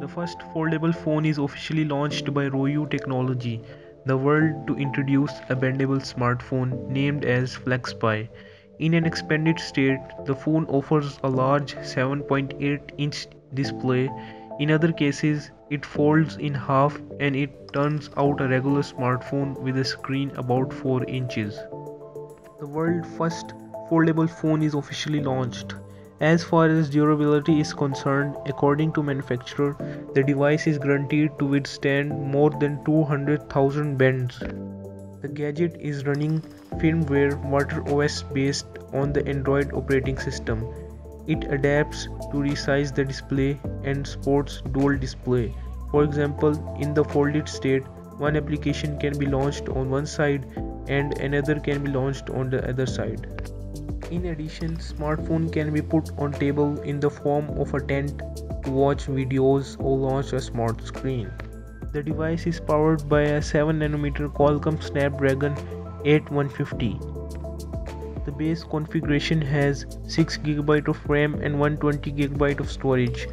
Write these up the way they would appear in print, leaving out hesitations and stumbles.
The first foldable phone is officially launched by Royole Technology, the world to introduce a bendable smartphone named as FlexPai. In an expanded state, the phone offers a large 7.8-inch display. In other cases, it folds in half and it turns out a regular smartphone with a screen about 4 inches. The world's first foldable phone is officially launched. As far as durability is concerned, according to manufacturer, the device is guaranteed to withstand more than 200,000 bends. The gadget is running firmware WaterOS based on the Android operating system. It adapts to resize the display and supports dual display. For example, in the folded state, one application can be launched on one side and another can be launched on the other side. In addition, smartphone can be put on table in the form of a tent to watch videos or launch a smart screen. The device is powered by a 7nm Qualcomm Snapdragon 8150. The base configuration has 6GB of RAM and 120GB of storage,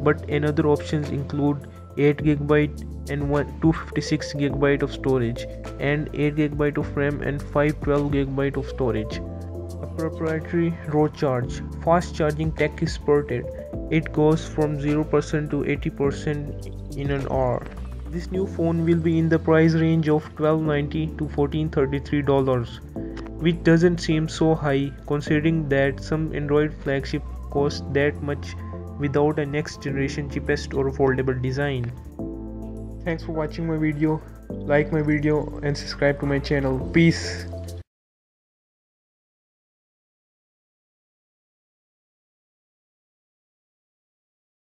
but another options include 8GB and 256GB of storage, and 8GB of RAM and 512GB of storage. A proprietary raw charge, fast charging tech is supported. It goes from 0% to 80% in an hour. This new phone will be in the price range of $1290 to $1433, which doesn't seem so high considering that some Android flagship cost that much without a next generation cheapest or foldable design. Thanks for watching my video. Like my video and subscribe to my channel. Peace.